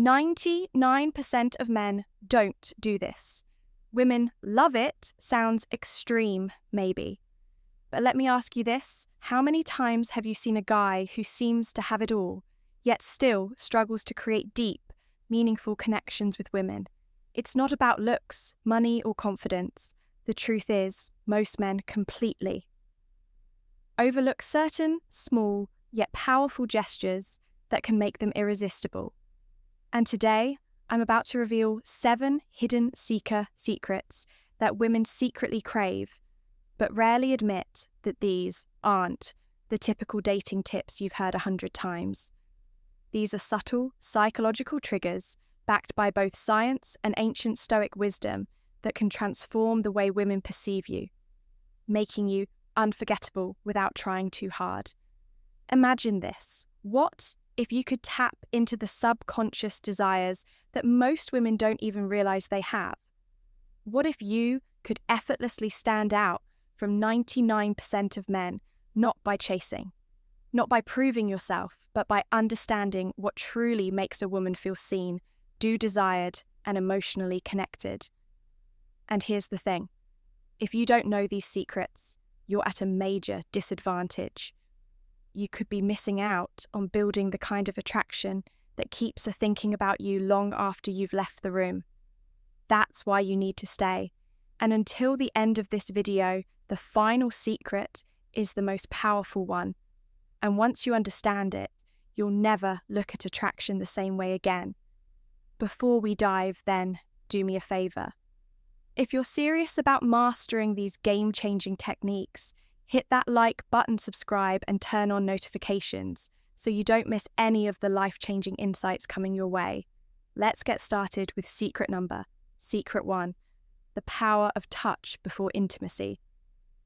99% of men don't do this. Women love it sounds extreme, maybe. But let me ask you this. How many times have you seen a guy who seems to have it all, yet still struggles to create deep, meaningful connections with women? It's not about looks, money, or confidence. The truth is, most men completely overlook certain, small, yet powerful gestures that can make them irresistible. And today, I'm about to reveal 7 hidden seeker secrets that women secretly crave, but rarely admit that these aren't the typical dating tips you've heard 100 times. These are subtle, psychological triggers backed by both science and ancient Stoic wisdom that can transform the way women perceive you, making you unforgettable without trying too hard. Imagine this. What if you could tap into the subconscious desires that most women don't even realize they have? What if you could effortlessly stand out from 99% of men, not by chasing, not by proving yourself, but by understanding what truly makes a woman feel seen, desired, and emotionally connected? And here's the thing. If you don't know these secrets, you're at a major disadvantage. You could be missing out on building the kind of attraction that keeps her thinking about you long after you've left the room. That's why you need to stay. And until the end of this video, the final secret is the most powerful one. And once you understand it, you'll never look at attraction the same way again. Before we dive, then, do me a favor. If you're serious about mastering these game-changing techniques, hit that like button, subscribe, and turn on notifications so you don't miss any of the life-changing insights coming your way. Let's get started with secret 1, the power of touch before intimacy.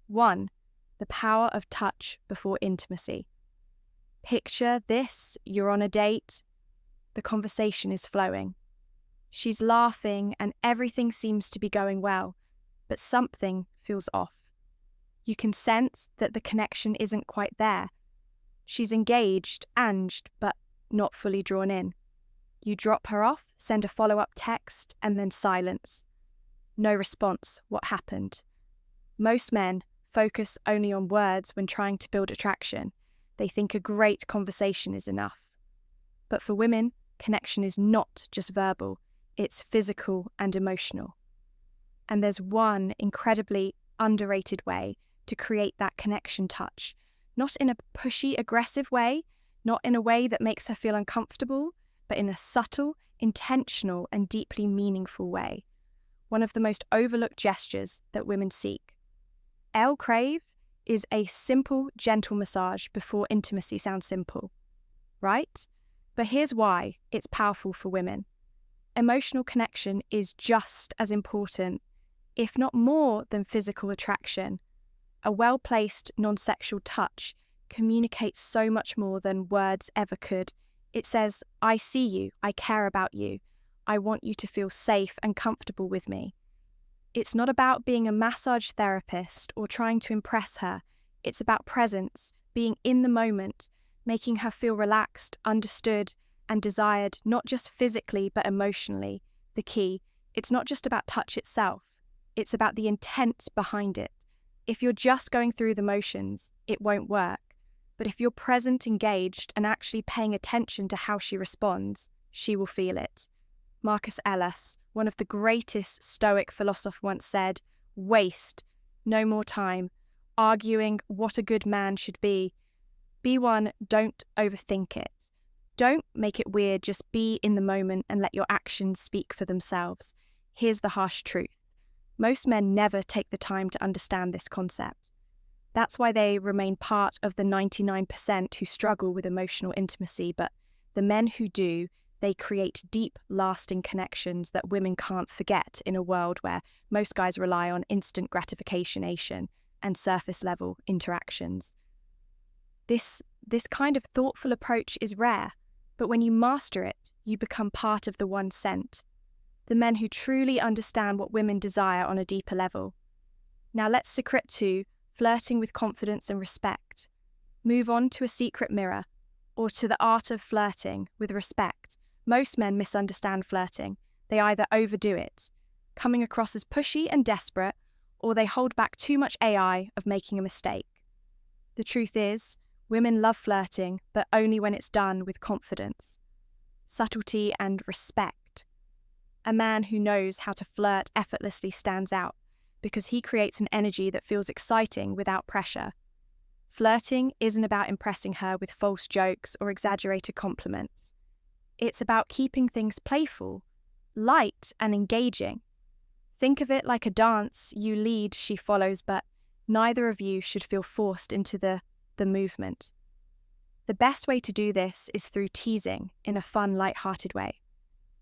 1. The power of touch before intimacy. Picture this, you're on a date, the conversation is flowing. She's laughing and everything seems to be going well, but something feels off. You can sense that the connection isn't quite there. She's engaged, but not fully drawn in. You drop her off, send a follow-up text, and then silence. No response. What happened? Most men focus only on words when trying to build attraction. They think a great conversation is enough. But for women, connection is not just verbal. It's physical and emotional. And there's one incredibly underrated way to create that connection touch. Not in a pushy, aggressive way, not in a way that makes her feel uncomfortable, but in a subtle, intentional, and deeply meaningful way. One of the most overlooked gestures that women seek. Crave is a simple, gentle massage before intimacy. Sounds simple, right? But here's why it's powerful for women. Emotional connection is just as important, if not more, than physical attraction. A well-placed, non-sexual touch communicates so much more than words ever could. It says, I see you, I care about you, I want you to feel safe and comfortable with me. It's not about being a massage therapist or trying to impress her. It's about presence, being in the moment, making her feel relaxed, understood, and desired, not just physically but emotionally. The key, it's not just about touch itself, it's about the intent behind it. If you're just going through the motions, it won't work. But if you're present, engaged, and actually paying attention to how she responds, she will feel it. Marcus Aurelius, one of the greatest Stoic philosophers, once said, "Waste no more time arguing what a good man should be. Be one, don't overthink it. Don't make it weird, just be in the moment and let your actions speak for themselves." Here's the harsh truth. Most men never take the time to understand this concept. That's why they remain part of the 99% who struggle with emotional intimacy, but the men who do, they create deep, lasting connections that women can't forget in a world where most guys rely on instant gratification and surface-level interactions. This kind of thoughtful approach is rare, but when you master it, you become part of the 1%. The men who truly understand what women desire on a deeper level. Now let's secret 2, flirting with confidence and respect. Move on to a secret mirror, or to the art of flirting with respect, Most men misunderstand flirting. They either overdo it, coming across as pushy and desperate, or they hold back too much AI of making a mistake. The truth is, women love flirting, but only when it's done with confidence, subtlety, and respect. A man who knows how to flirt effortlessly stands out because he creates an energy that feels exciting without pressure. Flirting isn't about impressing her with false jokes or exaggerated compliments. It's about keeping things playful, light, and engaging. Think of it like a dance. You lead, she follows, but neither of you should feel forced into the movement. The best way to do this is through teasing in a fun, light-hearted way.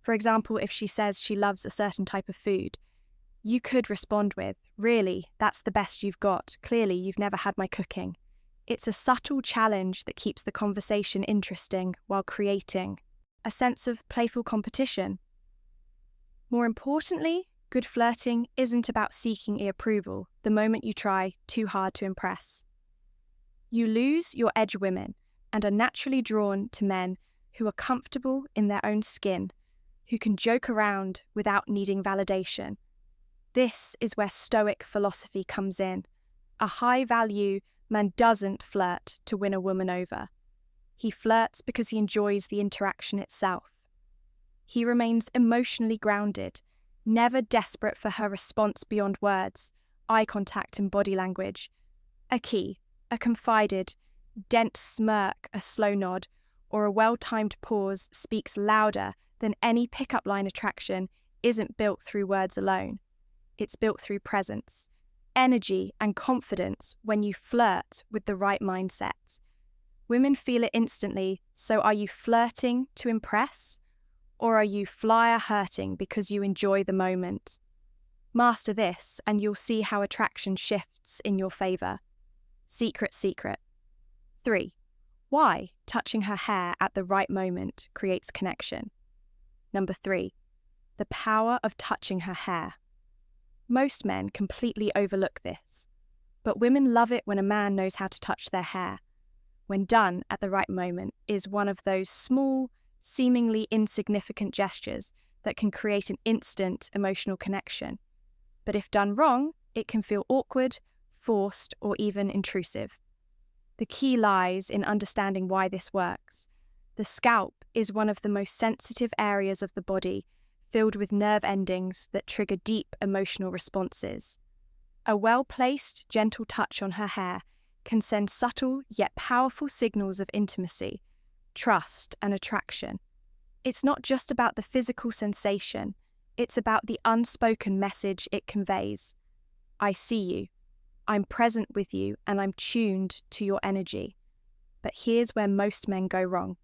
For example, if she says she loves a certain type of food, you could respond with, "Really, that's the best you've got. Clearly, you've never had my cooking." It's a subtle challenge that keeps the conversation interesting while creating a sense of playful competition. More importantly, good flirting isn't about seeking approval the moment you try too hard to impress. You lose your edge women and are naturally drawn to men who are comfortable in their own skin, who can joke around without needing validation. This is where Stoic philosophy comes in. A high-value man doesn't flirt to win a woman over. He flirts because he enjoys the interaction itself. He remains emotionally grounded, never desperate for her response beyond words, eye contact and body language. A key, a confided, dense smirk, a slow nod, or a well-timed pause speaks louder than any pickup line attraction isn't built through words alone. It's built through presence, energy, and confidence when you flirt with the right mindset. Women feel it instantly, so are you flirting to impress? Or are you flyer hurting because you enjoy the moment? Master this, and you'll see how attraction shifts in your favour. Secret. 3. Why touching her hair at the right moment creates connection. Number 3. The power of touching her hair. Most men completely overlook this, but women love it when a man knows how to touch their hair. When done at the right moment is one of those small, seemingly insignificant gestures that can create an instant emotional connection. But if done wrong, it can feel awkward, forced, or even intrusive. The key lies in understanding why this works. The scalp is one of the most sensitive areas of the body, filled with nerve endings that trigger deep emotional responses. A well-placed, gentle touch on her hair can send subtle yet powerful signals of intimacy, trust, and attraction. It's not just about the physical sensation, it's about the unspoken message it conveys. I see you, I'm present with you, and I'm tuned to your energy. But here's where most men go wrong.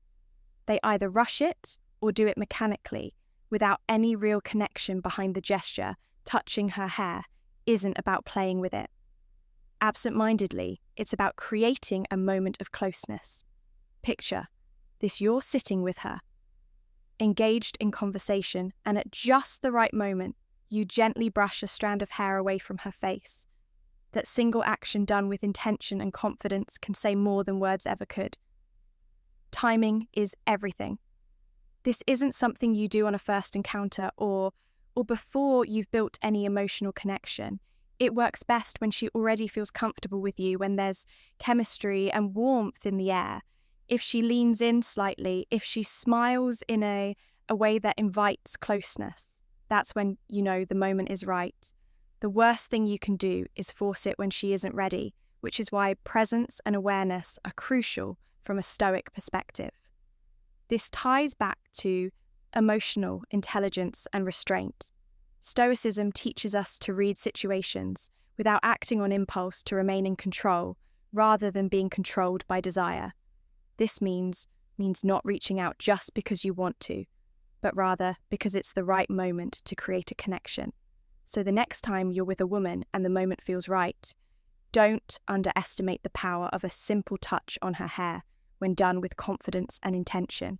They either rush it or do it mechanically, without any real connection behind the gesture. Touching her hair isn't about playing with it. Absent-mindedly, it's about creating a moment of closeness. Picture this: you're sitting with her, engaged in conversation, and at just the right moment, you gently brush a strand of hair away from her face. That single action done with intention and confidence can say more than words ever could. Timing is everything. This isn't something you do on a first encounter or before you've built any emotional connection. It works best when she already feels comfortable with you, when there's chemistry and warmth in the air. If she leans in slightly, if she smiles in a way that invites closeness, that's when you know the moment is right. The worst thing you can do is force it when she isn't ready, which is why presence and awareness are crucial from a Stoic perspective. This ties back to emotional intelligence and restraint. Stoicism teaches us to read situations without acting on impulse to remain in control, rather than being controlled by desire. This means not reaching out just because you want to, but rather because it's the right moment to create a connection. So the next time you're with a woman and the moment feels right, don't underestimate the power of a simple touch on her hair when done with confidence and intention.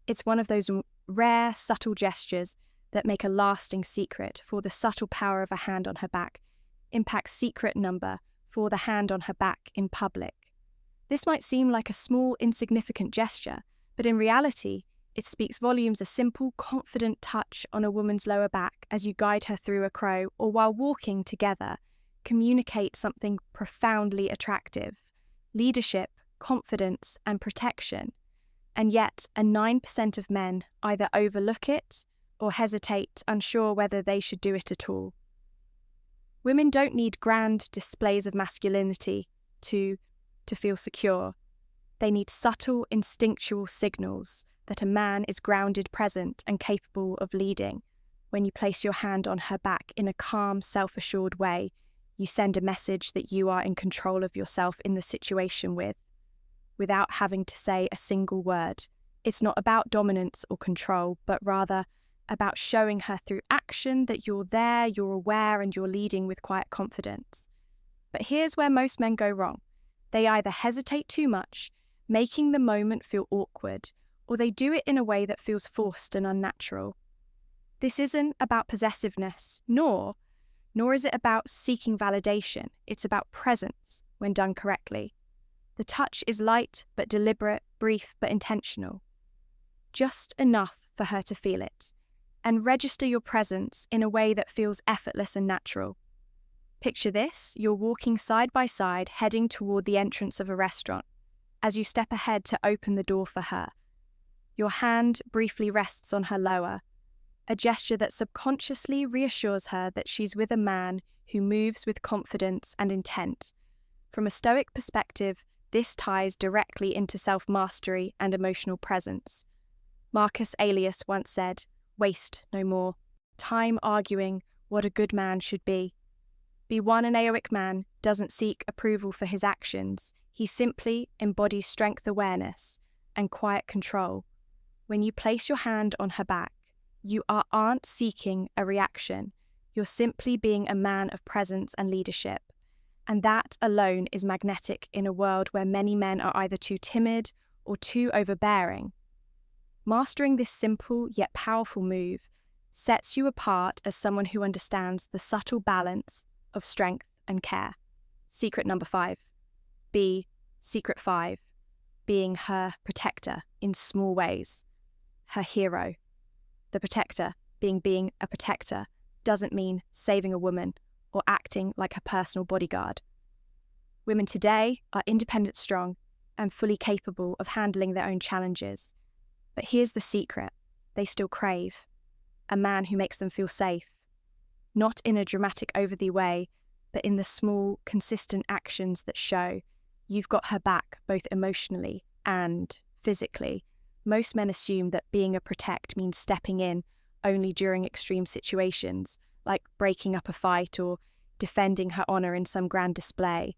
It's one of those rare, subtle gestures that make a lasting secret. For the subtle power of a hand on her back impacts secret number for the hand on her back in public. This might seem like a small, insignificant gesture, but in reality, It speaks volumes, a simple, confident touch on a woman's lower back as you guide her through a crow or while walking together communicate something profoundly attractive: leadership, confidence, and protection. And yet, 9% of men either overlook it or hesitate, unsure whether they should do it at all. Women don't need grand displays of masculinity to feel secure. They need subtle, instinctual signals that a man is grounded, present, and capable of leading. When you place your hand on her back in a calm, self-assured way, you send a message that you are in control of yourself in the situation without having to say a single word. It's not about dominance or control, but rather about showing her through action that you're there, you're aware, and you're leading with quiet confidence. But here's where most men go wrong. They either hesitate too much, making the moment feel awkward, or they do it in a way that feels forced and unnatural. This isn't about possessiveness, nor is it about seeking validation. It's about presence when done correctly. The touch is light but deliberate, brief but intentional. Just enough for her to feel it, and register your presence in a way that feels effortless and natural. Picture this: you're walking side by side, heading toward the entrance of a restaurant. As you step ahead to open the door for her, your hand briefly rests on her lower, a gesture that subconsciously reassures her that she's with a man who moves with confidence and intent. From a Stoic perspective, this ties directly into self-mastery and emotional presence. Marcus Aurelius once said, "Waste no more time arguing what a good man should be." An Aoic man doesn't seek approval for his actions. He simply embodies strength awareness and quiet control. When you place your hand on her back, you aren't seeking a reaction. You're simply being a man of presence and leadership. And that alone is magnetic in a world where many men are either too timid or too overbearing. Mastering this simple yet powerful move sets you apart as someone who understands the subtle balance of strength and care. Secret number 5. Secret 5. Being her protector in small ways. Her hero. The protector, being a protector, doesn't mean saving a woman or acting like a personal bodyguard. Women today are independent, strong, and fully capable of handling their own challenges. But here's the secret: they still crave a man who makes them feel safe, not in a dramatic, over-the way, but in the small, consistent actions that show you've got her back both emotionally and physically. Most men assume that being a protect means stepping in only during extreme situations, like breaking up a fight or defending her honor in some grand display.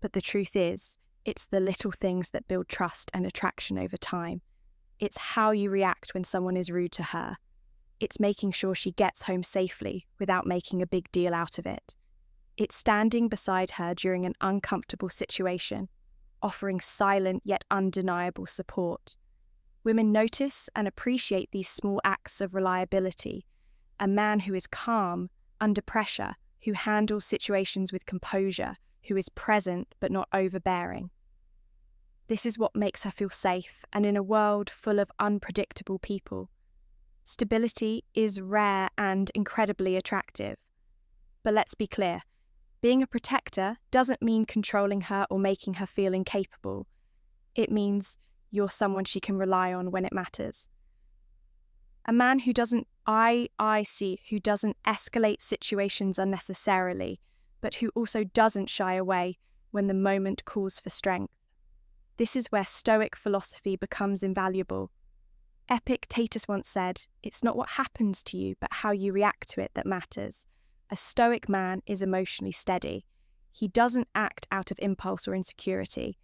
But the truth is, it's the little things that build trust and attraction over time. It's how you react when someone is rude to her. It's making sure she gets home safely without making a big deal out of it. It's standing beside her during an uncomfortable situation, offering silent yet undeniable support. Women notice and appreciate these small acts of reliability. A man who is calm under pressure, who handles situations with composure, who is present but not overbearing. This is what makes her feel safe, and in a world full of unpredictable people, stability is rare and incredibly attractive. But let's be clear, being a protector doesn't mean controlling her or making her feel incapable. It means you're someone she can rely on when it matters. A man who doesn't who doesn't escalate situations unnecessarily, but who also doesn't shy away when the moment calls for strength. This is where Stoic philosophy becomes invaluable. Epictetus once said, "It's not what happens to you, but how you react to it that matters." A Stoic man is emotionally steady. He doesn't act out of impulse or insecurity.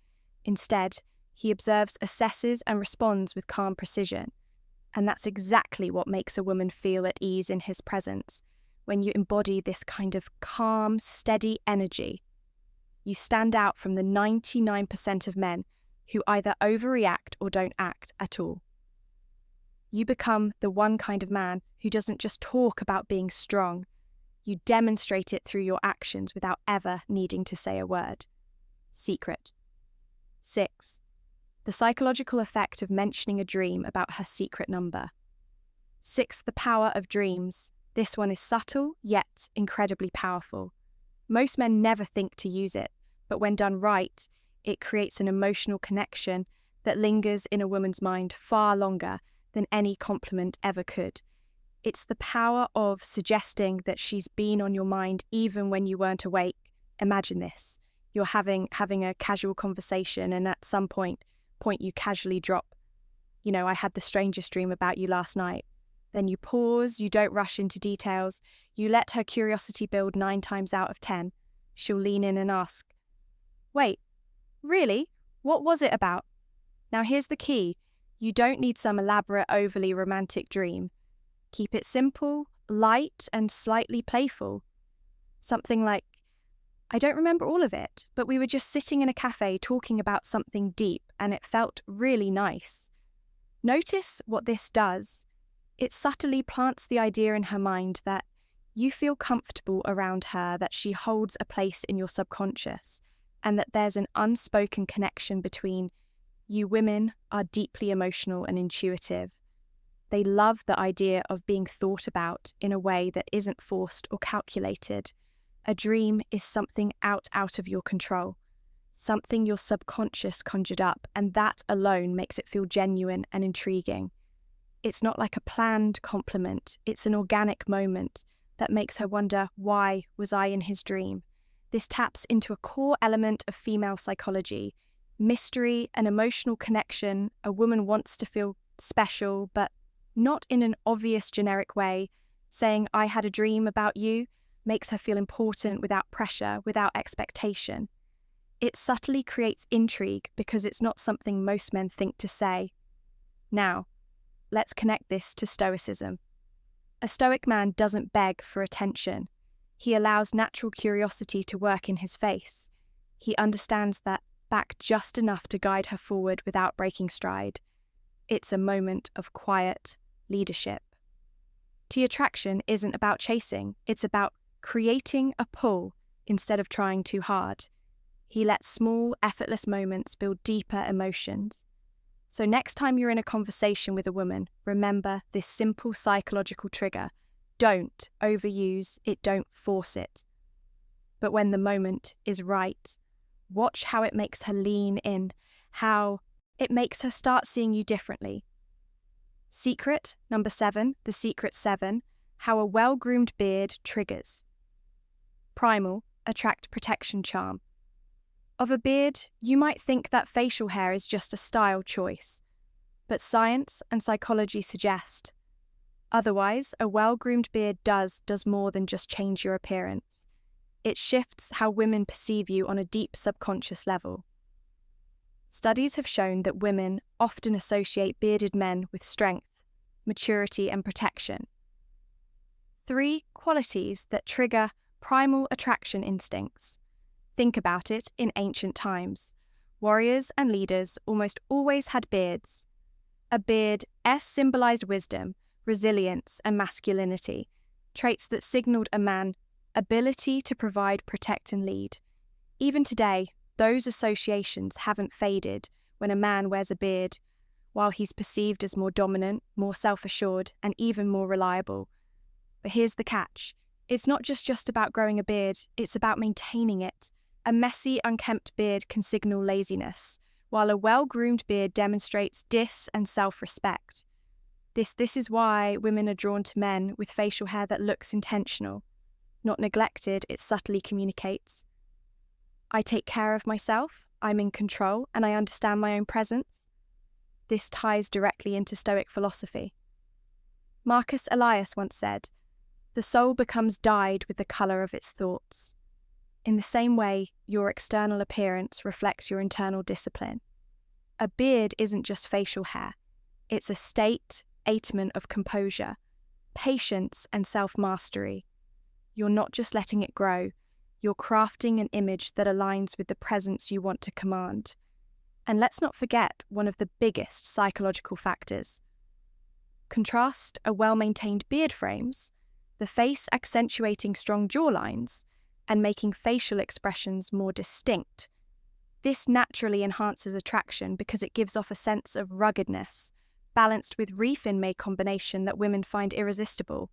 Instead, he observes, assesses, and responds with calm precision. And that's exactly what makes a woman feel at ease in his presence. When you embody this kind of calm, steady energy, you stand out from the 99% of men who either overreact or don't act at all. You become the one kind of man who doesn't just talk about being strong. You demonstrate it through your actions without ever needing to say a word. Secret. 6. The The psychological effect of mentioning a dream about her secret number. 6. The power of dreams. This one is subtle, yet incredibly powerful. Most men never think to use it, but when done right, it creates an emotional connection that lingers in a woman's mind far longer than any compliment ever could. It's the power of suggesting that she's been on your mind even when you weren't awake. Imagine this. You're having a casual conversation, and at some point you casually drop, I had the strangest dream about you last night. Then you pause, you don't rush into details, you let her curiosity build 9 times out of 10. She'll lean in and ask, "Wait, really? What was it about?" Now here's the key. You don't need some elaborate, overly romantic dream. Keep it simple, light, and slightly playful. Something like, "I don't remember all of it, but we were just sitting in a cafe talking about something deep, and it felt really nice." Notice what this does. It subtly plants the idea in her mind that you feel comfortable around her, that she holds a place in your subconscious, and that there's an unspoken connection between you. Women are deeply emotional and intuitive. They love the idea of being thought about in a way that isn't forced or calculated. A dream is something out of your control, something your subconscious conjured up, and that alone makes it feel genuine and intriguing. It's not like a planned compliment, it's an organic moment that makes her wonder, why was I in his dream? This taps into a core element of female psychology, mystery and emotional connection. A woman wants to feel special, but not in an obvious generic way. Saying, "I had a dream about you," makes her feel important without pressure, without expectation. It subtly creates intrigue because it's not something most men think to say. Now, let's connect this to Stoicism. A Stoic man doesn't beg for attention. He allows natural curiosity to work in his face. He understands that back just enough to guide her forward without breaking stride. It's a moment of quiet leadership. Attraction isn't about chasing, it's about creating a pull instead of trying too hard. He lets small, effortless moments build deeper emotions. So next time you're in a conversation with a woman, remember this simple psychological trigger. Don't overuse it, don't force it. But when the moment is right, watch how it makes her lean in, how it makes her start seeing you differently. Secret, number 7, the secret 7, how a well-groomed beard triggers. Primal, attract, protection, charm. Of a beard, you might think that facial hair is just a style choice, but science and psychology suggest otherwise. A well-groomed beard does more than just change your appearance. It shifts how women perceive you on a deep subconscious level. Studies have shown that women often associate bearded men with strength, maturity, and protection. 3 qualities that trigger primal attraction instincts. Think about it in ancient times. Warriors and leaders almost always had beards. A beard symbolized wisdom, resilience, and masculinity, traits that signaled a man's ability to provide, protect, and lead. Even today, those associations haven't faded when a man wears a beard, while he's perceived as more dominant, more self-assured, and even more reliable. But here's the catch. It's not just about growing a beard, it's about maintaining it. A messy, unkempt beard can signal laziness, while a well-groomed beard demonstrates and self-respect. This is why women are drawn to men with facial hair that looks intentional. Not neglected, it subtly communicates. I take care of myself, I'm in control, and I understand my own presence. This ties directly into Stoic philosophy. Marcus Aurelius once said, "The soul becomes dyed with the colour of its thoughts." In the same way, your external appearance reflects your internal discipline. A beard isn't just facial hair. It's a statement of composure, patience, and self-mastery. You're not just letting it grow, you're crafting an image that aligns with the presence you want to command. And let's not forget one of the biggest psychological factors. Contrast a well-maintained beard frames, the face accentuating strong jawlines, and making facial expressions more distinct. This naturally enhances attraction because it gives off a sense of ruggedness, balanced with reefin-made combination that women find irresistible.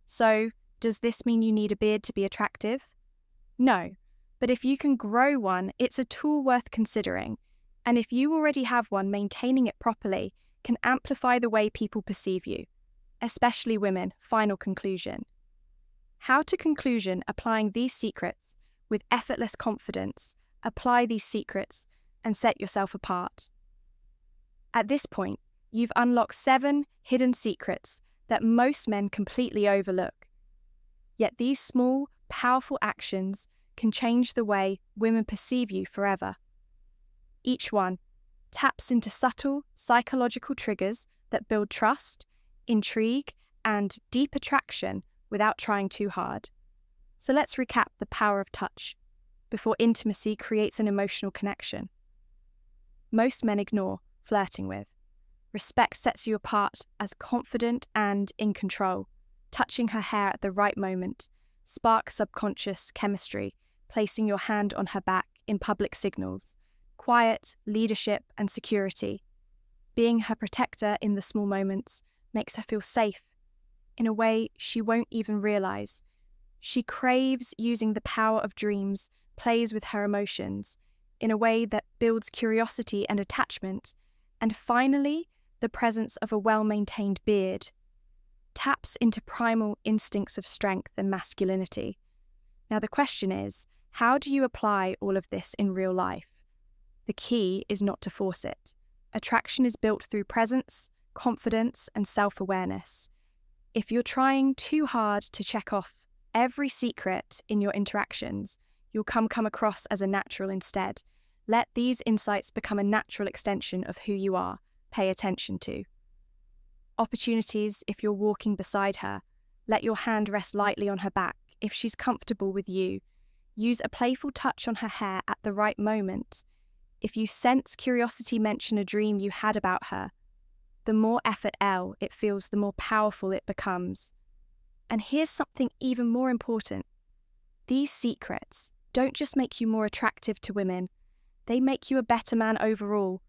So, does this mean you need a beard to be attractive? No, but if you can grow one, it's a tool worth considering, and if you already have one, maintaining it properly can amplify the way people perceive you, especially women. Final conclusion. How to conclusion applying these secrets with effortless confidence. Apply these secrets and set yourself apart. At this point, you've unlocked 7 hidden secrets that most men completely overlook. Yet these small, powerful actions can change the way women perceive you forever. Each one taps into subtle psychological triggers that build trust, intrigue, and deep attraction without trying too hard. So let's recap the power of touch before intimacy creates an emotional connection. Most men ignore flirting with. Respect sets you apart as confident and in control. Touching her hair at the right moment sparks subconscious chemistry, placing your hand on her back in public signals. Quiet, leadership, and security. Being her protector in the small moments makes her feel safe in a way she won't even realize. She craves using the power of dreams, plays with her emotions in a way that builds curiosity and attachment. And finally, the presence of a well-maintained beard taps into primal instincts of strength and masculinity. Now the question is, how do you apply all of this in real life? The key is not to force it. Attraction is built through presence, confidence, and self-awareness. If you're trying too hard to check off every secret in your interactions, you'll come across as a natural instead. Let these insights become a natural extension of who you are. Pay attention to. Opportunities if you're walking beside her. Let your hand rest lightly on her back if she's comfortable with you. Use a playful touch on her hair at the right moment. If you sense curiosity, mention a dream you had about her. The more effort it feels, the more powerful it becomes. And here's something even more important. These secrets don't just make you more attractive to women, they make you a better man overall.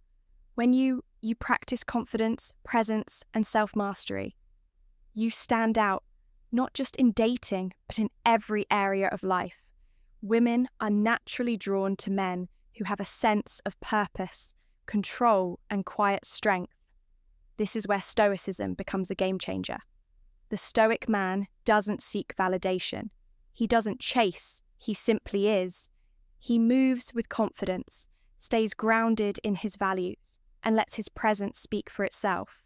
When you practice confidence, presence, and self-mastery, you stand out, not just in dating, but in every area of life. Women are naturally drawn to men who have a sense of purpose, control, and quiet strength. This is where Stoicism becomes a game changer. The Stoic man doesn't seek validation. He doesn't chase, he simply is. He moves with confidence, stays grounded in his values, and lets his presence speak for itself.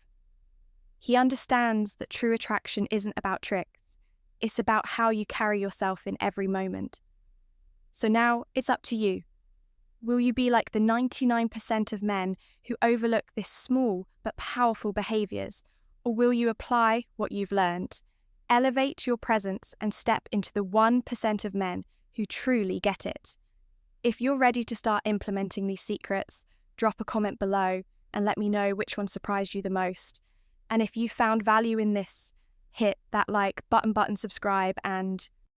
He understands that true attraction isn't about tricks, it's about how you carry yourself in every moment. So now it's up to you. Will you be like the 99% of men who overlook this small but powerful behaviours, or will you apply what you've learned? Elevate your presence and step into the 1% of men who truly get it. If you're ready to start implementing these secrets, drop a comment below and let me know which one surprised you the most. And if you found value in this, hit that like button, subscribe, and